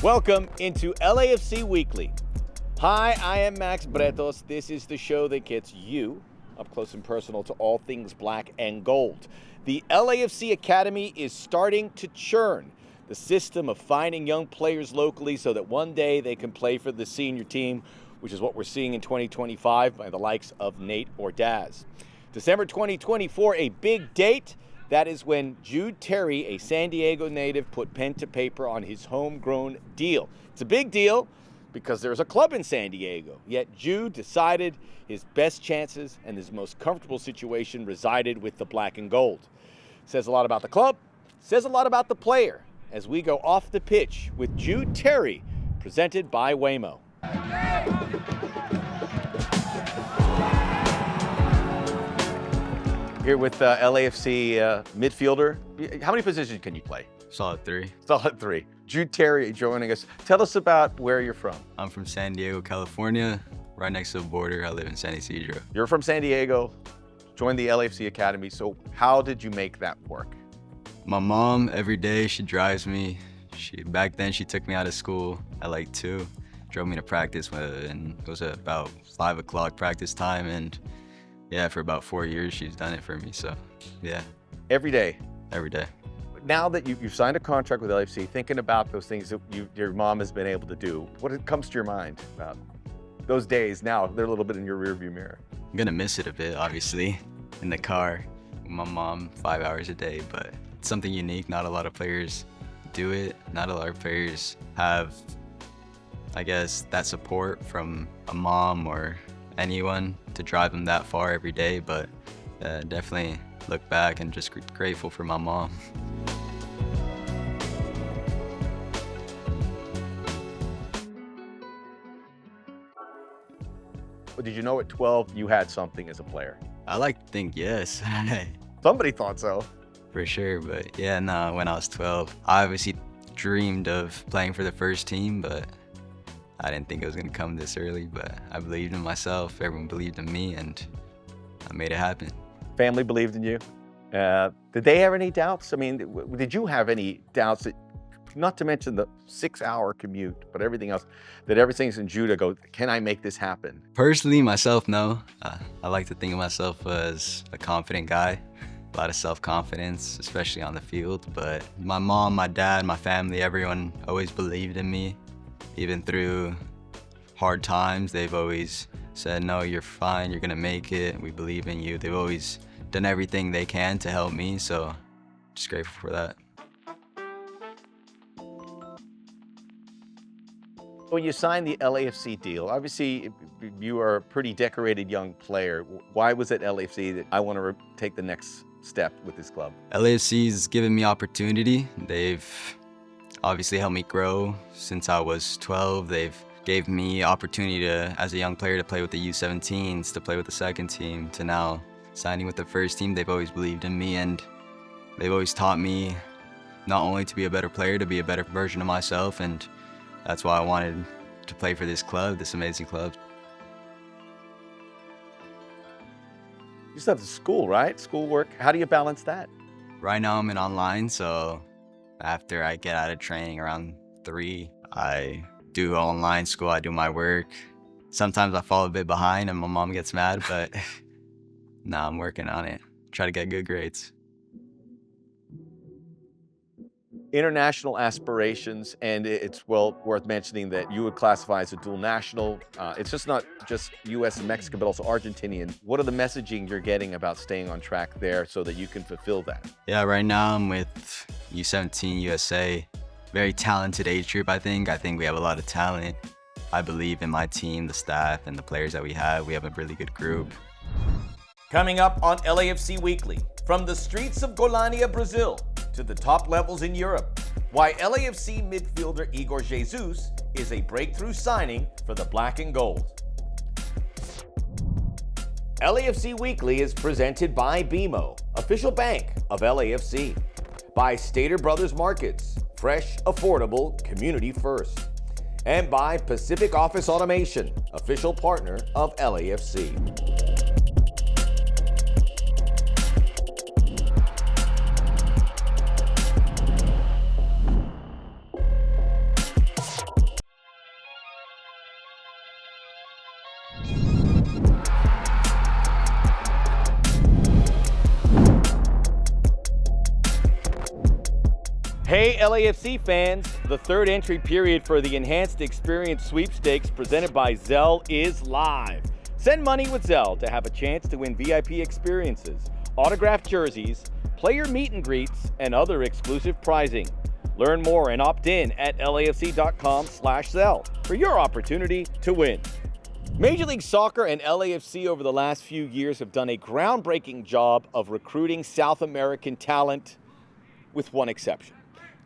Welcome into LAFC Weekly. Hi, I am Max Bretos. This is the show that gets you up close and personal to all things black and gold. The LAFC Academy is starting to churn the system of finding young players locally so that one day they can play for the senior team, which is what we're seeing in 2025 by the likes of Nate or Daz. December 2024, a big date. That is when Jude Terry, a San Diego native, put pen to paper on his homegrown deal. It's a big deal because there's a club in San Diego. Yet Jude decided his best chances and his most comfortable situation resided with the black and gold. Says a lot about the club, says a lot about the player as we go off the pitch with Jude Terry, presented by Waymo. Here with LAFC midfielder. How many positions can you play? Solid three. Solid three. Jude Terry joining us. Tell us about where you're from. I'm from San Diego, California, right next to the border. I live in San Isidro. You're from San Diego, joined the LAFC Academy. So how did you make that work? My mom, every day, she drives me. Back then, she took me out of school at like 2, drove me to practice, and it was about 5 o'clock practice time. And yeah, for about 4 years, she's done it for me. So yeah. Every day? Every day. Now that you've signed a contract with LAFC, thinking about those things that your mom has been able to do, what comes to your mind about those days now? They're a little bit in your rearview mirror. I'm gonna miss it a bit, obviously, in the car with my mom 5 hours a day, but it's something unique. Not a lot of players do it. Not a lot of players have, I guess, that support from a mom or anyone to drive them that far every day, but definitely look back and just grateful for my mom. Well, did you know at 12 you had something as a player? I like to think yes. Somebody thought so. For sure, but yeah, no, when I was 12, I obviously dreamed of playing for the first team, but I didn't think it was gonna come this early, but I believed in myself, everyone believed in me, and I made it happen. Family believed in you. Did they have any doubts? I mean, did you have any doubts that, not to mention the 6-hour commute, but everything else, that everything's in Judah go, can I make this happen? Personally, myself, no. I like to think of myself as a confident guy, a lot of self-confidence, especially on the field, but my mom, my dad, my family, everyone always believed in me. Even through hard times, they've always said, no, you're fine, you're gonna make it, we believe in you. They've always done everything they can to help me, so just grateful for that. When you signed the LAFC deal, obviously you are a pretty decorated young player. Why was it LAFC that I want to take the next step with this club? LAFC's given me opportunity. They've obviously helped me grow since I was 12. They've gave me opportunity to, as a young player, to play with the U17s, to play with the second team, to now signing with the first team. They've always believed in me, and they've always taught me not only to be a better player, to be a better version of myself, and that's why I wanted to play for this club, this amazing club. You still have the school, right? Schoolwork. How do you balance that? Right now I'm in online, so after I get out of training around 3, I do online school, I do my work. Sometimes I fall a bit behind and my mom gets mad, but nah, I'm working on it. Try to get good grades. International aspirations, and it's well worth mentioning that you would classify as a dual national. It's just not just US and Mexico, but also Argentinian. What are the messaging you're getting about staying on track there so that you can fulfill that? Yeah, right now I'm with U17 USA. Very talented age group, I think. I think we have a lot of talent. I believe in my team, the staff, and the players that we have. We have a really good group. Coming up on LAFC Weekly, from the streets of Golania, Brazil, to the top levels in Europe, why LAFC midfielder Igor Jesus is a breakthrough signing for the black and gold. LAFC Weekly is presented by BMO, official bank of LAFC. By Stater Brothers Markets, fresh, affordable, community first. And by Pacific Office Automation, official partner of LAFC. Hey LAFC fans, the third entry period for the Enhanced Experience Sweepstakes presented by Zelle is live. Send money with Zelle to have a chance to win VIP experiences, autographed jerseys, player meet and greets, and other exclusive prizing. Learn more and opt in at lafc.com/Zelle for your opportunity to win. Major League Soccer and LAFC over the last few years have done a groundbreaking job of recruiting South American talent, with one exception.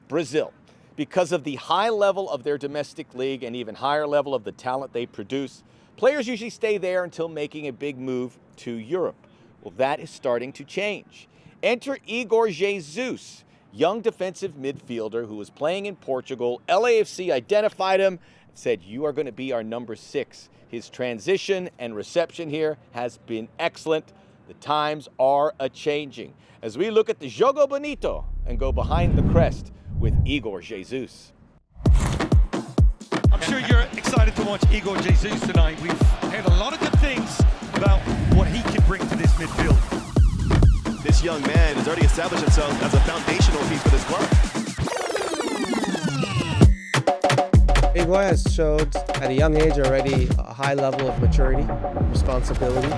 Brazil, because of the high level of their domestic league and even higher level of the talent they produce, players usually stay there until making a big move to Europe. Well, that is starting to change. Enter Igor Jesus, young defensive midfielder who was playing in Portugal. LAFC identified him and said, "You are going to be our number 6. His transition and reception here has been excellent. The times are a-changing. As we look at the Jogo Bonito and go behind the crest with Igor Jesus. I'm sure you're excited to watch Igor Jesus tonight. We've heard a lot of good things about what he can bring to this midfield. This young man has already established himself as a foundational piece for this club. Igor has showed at a young age already a high level of maturity, responsibility,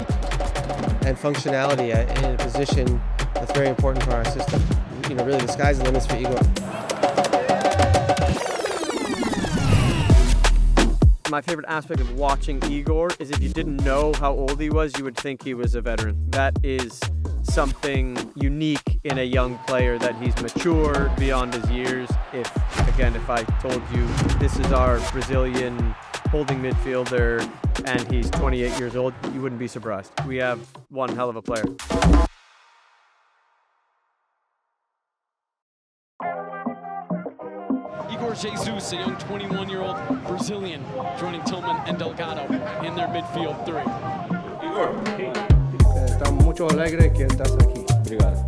and functionality in a position that's very important for our system. You know, really the sky's the limits for Igor. My favorite aspect of watching Igor is if you didn't know how old he was, you would think he was a veteran. That is something unique in a young player, that he's mature beyond his years. If I told you this is our Brazilian holding midfielder and he's 28 years old, you wouldn't be surprised. We have one hell of a player. Igor Jesus, a young 21-year-old Brazilian, joining Tillman and Delgado in their midfield 3. Igor. Estamos muito alegres que ele está aqui. Obrigado.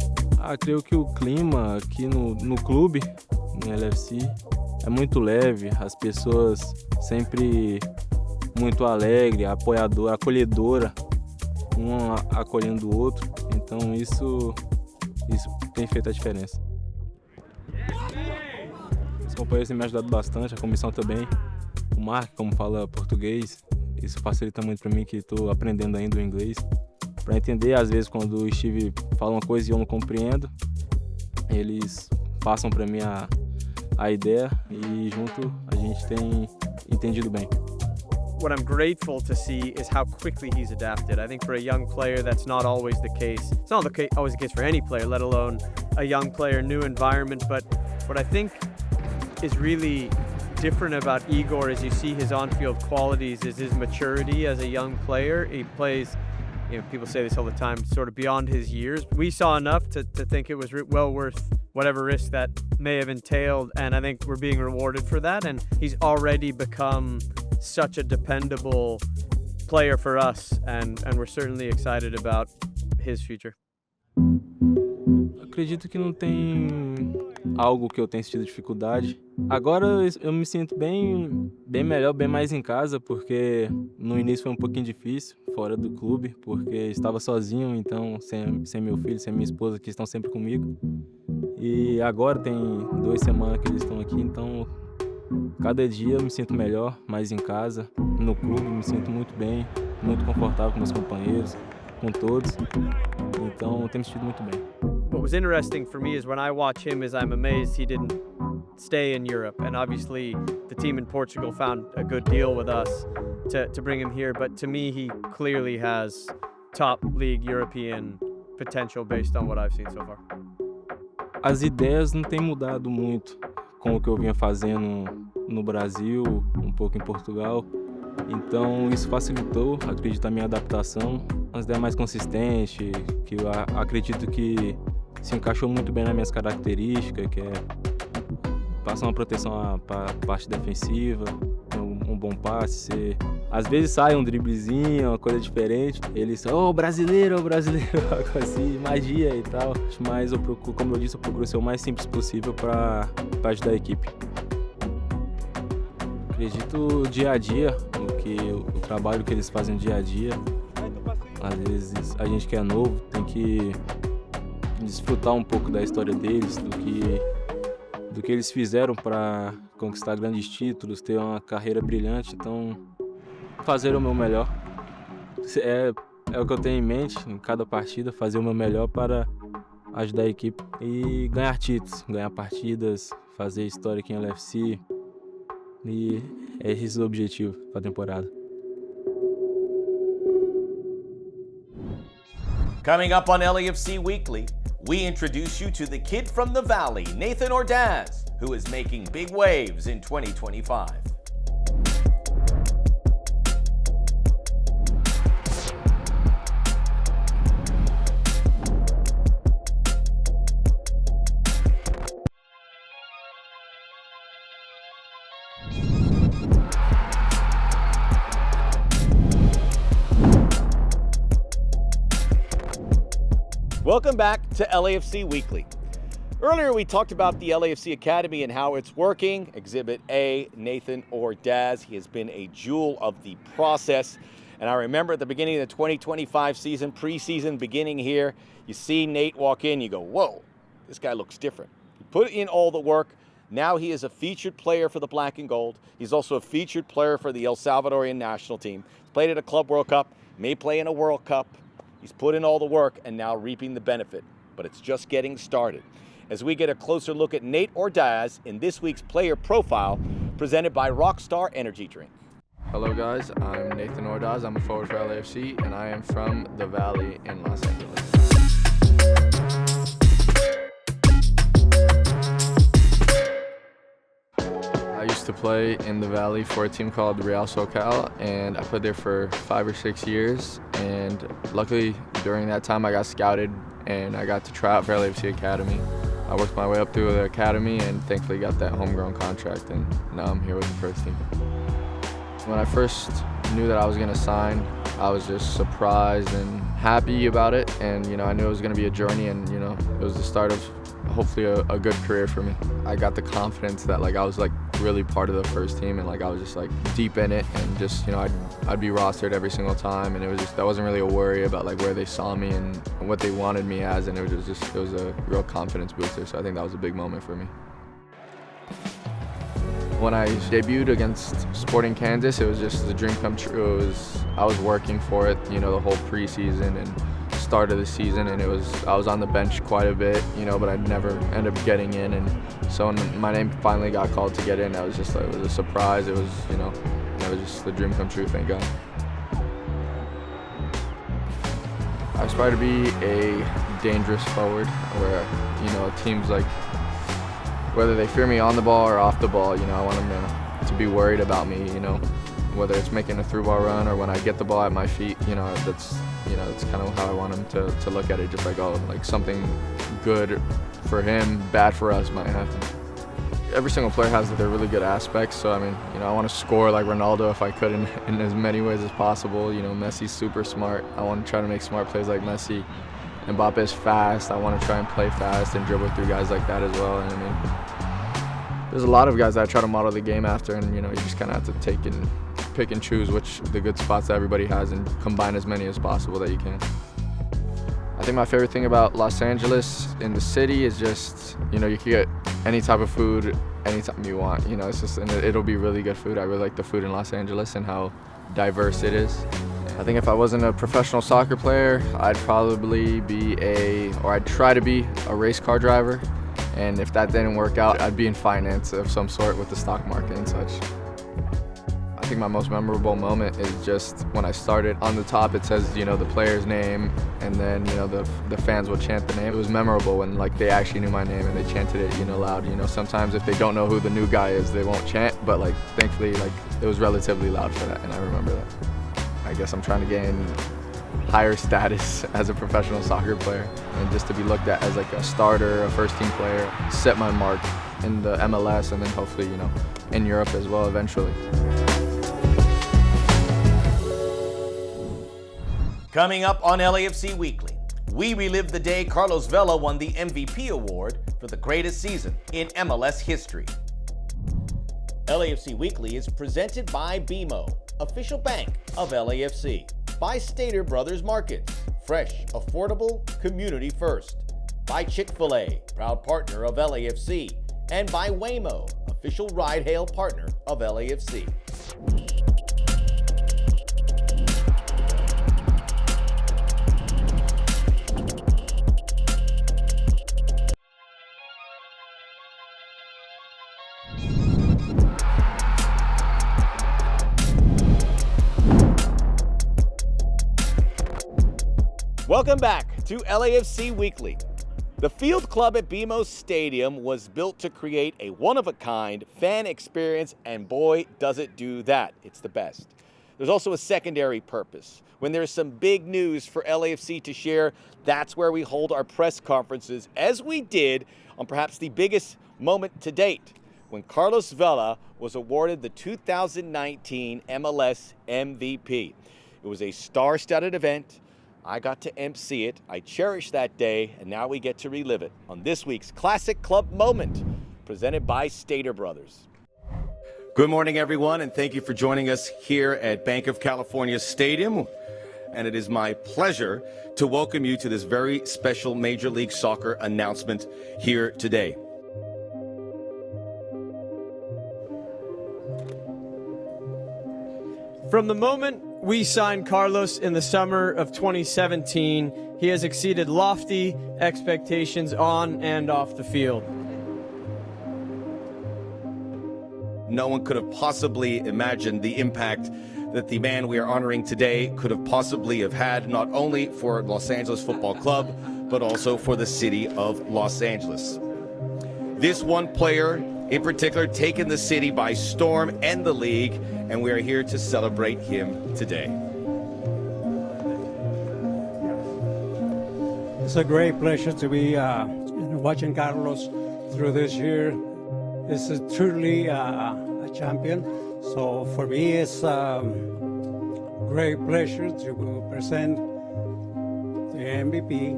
Creio que o clima aqui no clube, no LFC, é muito leve. As pessoas sempre muito alegre, acolhedora, um acolhendo o outro. Então isso tem feito a diferença. Os companheiros têm me ajudado bastante, a comissão também. O Mark, como fala português, isso facilita muito para mim, que estou aprendendo ainda o inglês. Para entender, às vezes, quando o Steve fala uma coisa e eu não compreendo, eles passam para mim a ideia e junto a gente tem entendido bem. What I'm grateful to see is how quickly he's adapted. I think for a young player, that's not always the case. It's not always the case for any player, let alone a young player, new environment. But what I think is really different about Igor, as you see his on-field qualities, is his maturity as a young player. He plays, people say this all the time, sort of beyond his years. We saw enough to think it was well worth whatever risk that may have entailed, and I think we're being rewarded for that. And he's already become such a dependable player for us, and we're certainly excited about his future. Acredito que não tem algo que eu tenha tido dificuldade. Agora eu me sinto bem melhor, bem mais em casa, porque no início foi um pouquinho difícil, fora do clube, porque estava sozinho, então sem meu filho, sem minha esposa, que estão sempre comigo. E agora tem 2 semanas que eles estão aqui, então cada dia eu me sinto melhor, mais em casa. No clube me sinto muito bem, muito confortável com meus companheiros, com todos. Então tem me sentido muito bem. What was interesting for me is when I watch him, is I'm amazed he didn't stay in Europe. And obviously the team in Portugal found a good deal with us to bring him here. But to me, he clearly has top league European potential based on what I've seen so far. As ideias não têm mudado muito com o que eu vinha fazendo no Brasil, um pouco em Portugal. Então isso facilitou, acredito, a minha adaptação. As ideias mais consistentes, que eu acredito que se encaixou muito bem nas minhas características, que é passar uma proteção para a parte defensiva, um bom passe. Às vezes sai um driblezinho, uma coisa diferente. Eles são, brasileiro, algo assim, magia e tal. Mas eu procuro, como eu disse, eu procuro ser o mais simples possível para ajudar a equipe. Acredito dia a dia, o trabalho que eles fazem dia a dia. Às vezes a gente que é novo tem que desfrutar um pouco da história deles, do que eles fizeram para conquistar grandes títulos, ter uma carreira brilhante. Então, fazer o meu melhor é o que eu tenho em mente em cada partida, fazer o meu melhor para ajudar a equipe e ganhar títulos, ganhar partidas, fazer história aqui em LAFC. E é esse o objetivo para a temporada. Coming up on LAFC Weekly, we introduce you to the kid from the Valley, Nathan Ordaz, who is making big waves in 2025. Welcome back to LAFC Weekly. Earlier we talked about the LAFC Academy and how it's working. Exhibit A, Nathan Ordaz. He has been a jewel of the process. And I remember at the beginning of the 2025 season, preseason beginning here, you see Nate walk in, you go, whoa, this guy looks different. He put in all the work. Now he is a featured player for the Black and Gold. He's also a featured player for the El Salvadorian national team. He's played at a Club World Cup, may play in a World Cup. He's put in all the work and now reaping the benefit, but it's just getting started. As we get a closer look at Nate Ordaz in this week's player profile presented by Rockstar Energy Drink. Hello guys, I'm Nathan Ordaz. I'm a forward for LAFC and I am from the Valley in Los Angeles. I used to play in the Valley for a team called Real SoCal, and I played there for 5 or 6 years. And luckily, during that time, I got scouted and I got to try out for LAFC Academy. I worked my way up through the academy and thankfully got that homegrown contract, and now I'm here with the first team. When I first knew that I was going to sign, I was just surprised and happy about it. And, I knew it was going to be a journey, and, it was the start of hopefully a good career for me. I got the confidence that I was really part of the first team, and I was just deep in it, and just I'd be rostered every single time, and it was just, that wasn't really a worry about where they saw me and what they wanted me as, and it was a real confidence booster. So I think that was a big moment for me. When I debuted against Sporting Kansas, it was just a dream come true. I was working for it, the whole preseason and start of the season, and I was on the bench quite a bit, but I never ended up getting in. And so when my name finally got called to get in, I was just it was a surprise. It was, it was just the dream come true, thank God. I aspire to be a dangerous forward where, teams whether they fear me on the ball or off the ball, I want them to be worried about me, whether it's making a through ball run or when I get the ball at my feet, that's kind of how I want him to look at it, just something good for him, bad for us might happen. Every single player has their really good aspects, so I want to score like Ronaldo if I could in as many ways as possible. Messi's super smart. I want to try to make smart plays like Messi. Mbappe's fast. I want to try and play fast and dribble through guys like that as well. And there's a lot of guys that I try to model the game after, and you just kind of have to pick and choose which the good spots that everybody has and combine as many as possible that you can. I think my favorite thing about Los Angeles in the city is just, you can get any type of food anytime you want. It's just, and it'll be really good food. I really like the food in Los Angeles and how diverse it is. I think if I wasn't a professional soccer player, I'd probably I'd try to be a race car driver. And if that didn't work out, I'd be in finance of some sort with the stock market and such. I think my most memorable moment is just when I started. On the top it says, the player's name, and then, the fans will chant the name. It was memorable when they actually knew my name and they chanted it, loud. Sometimes if they don't know who the new guy is, they won't chant, but thankfully it was relatively loud for that, and I remember that. I guess I'm trying to gain higher status as a professional soccer player, and just to be looked at as like a starter, a first-team player, set my mark in the MLS and then hopefully, you know, in Europe as well eventually. Coming up on LAFC Weekly, we relive the day Carlos Vela won the MVP award for the greatest season in MLS history. LAFC Weekly is presented by BMO, official bank of LAFC. By Stater Brothers Markets, fresh, affordable, community first. By Chick-fil-A, proud partner of LAFC. And by Waymo, official ride-hail partner of LAFC. Welcome back to LAFC Weekly. The Field Club at BMO Stadium was built to create a one-of-a-kind fan experience, and boy, does it do that. It's the best. There's also a secondary purpose. When there's some big news for LAFC to share, that's where we hold our press conferences, as we did on perhaps the biggest moment to date, when Carlos Vela was awarded the 2019 MLS MVP. It was a star-studded event. I got to MC it. I cherish that day, and now we get to relive it on this week's Classic Club Moment, presented by Stater Brothers. Good morning, everyone, and thank you for joining us here at Bank of California Stadium. And it is my pleasure to welcome you to this very special Major League Soccer announcement here today. From the moment we signed Carlos in the summer of 2017, he has exceeded lofty expectations on and off the field. No one could have possibly imagined the impact that the man we are honoring today could have possibly have had, not only for Los Angeles Football Club, but also for the city of Los Angeles. This one player in particular taken the city by storm and the league, and we are here to celebrate him today. It's a great pleasure to be watching Carlos through this year. This is truly a champion. So for me, it's a great pleasure to present the MVP,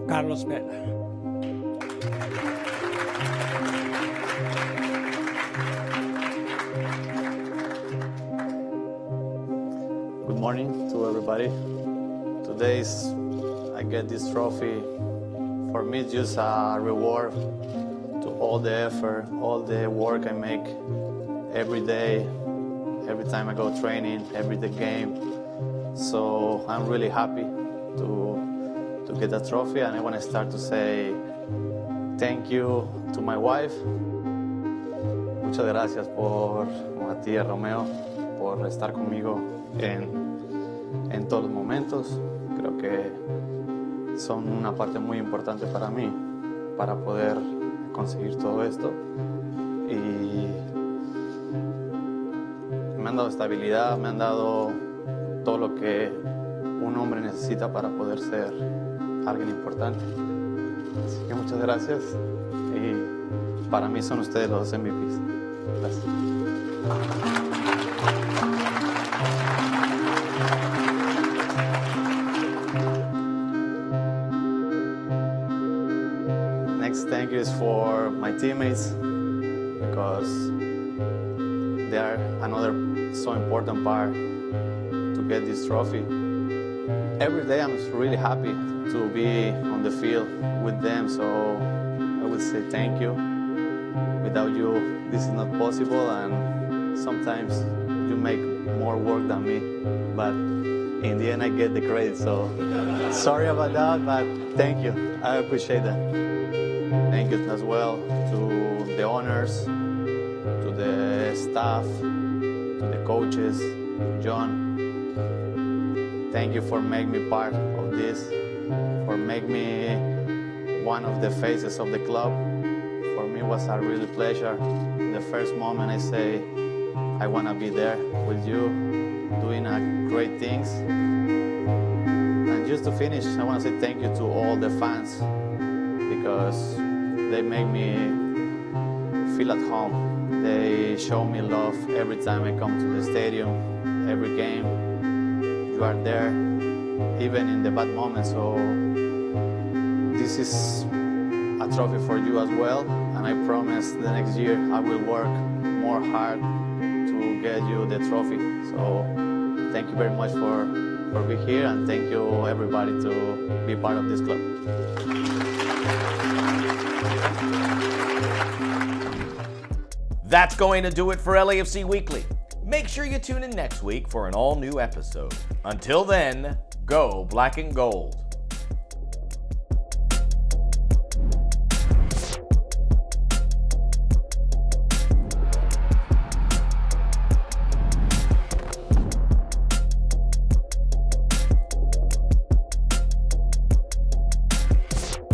Carlos Vela. Good morning to everybody. Today I get this trophy. For me, it's just a reward to all the effort, all the work I make every day, every time I go training, every day game. So I'm really happy to get that trophy, and I want to start to say thank you to my wife. Muchas gracias por a ti, Romeo, por estar conmigo en todos los momentos. Creo que son una parte muy importante para mí, para poder conseguir todo esto. Y me han dado estabilidad, me han dado todo lo que un hombre necesita para poder ser alguien importante. Así que muchas gracias, y para mí son ustedes los MVPs. Gracias. Next thank you is for my teammates, because they are another so important part to get this trophy. Every day I'm really happy to be on the field with them, so I would say thank you. Without you, this is not possible, and sometimes you make more work than me, but in the end I get the credit, so sorry about that, but thank you. I appreciate that. Thank you as well to the owners, to the staff, to the coaches, John. Thank you for making me part of this, for making me one of the faces of the club. For me, it was a real pleasure. In the first moment, I say, I want to be there with you, doing great things. And just to finish, I want to say thank you to all the fans because they make me feel at home. They show me love every time I come to the stadium, every game. You are there, even in the bad moments. So this is a trophy for you as well. And I promise the next year I will work more hard to get you the trophy. So thank you very much for being here, and thank you everybody to be part of this club. That's going to do it for LAFC Weekly. Make sure you tune in next week for an all-new episode. Until then, go Black and Gold.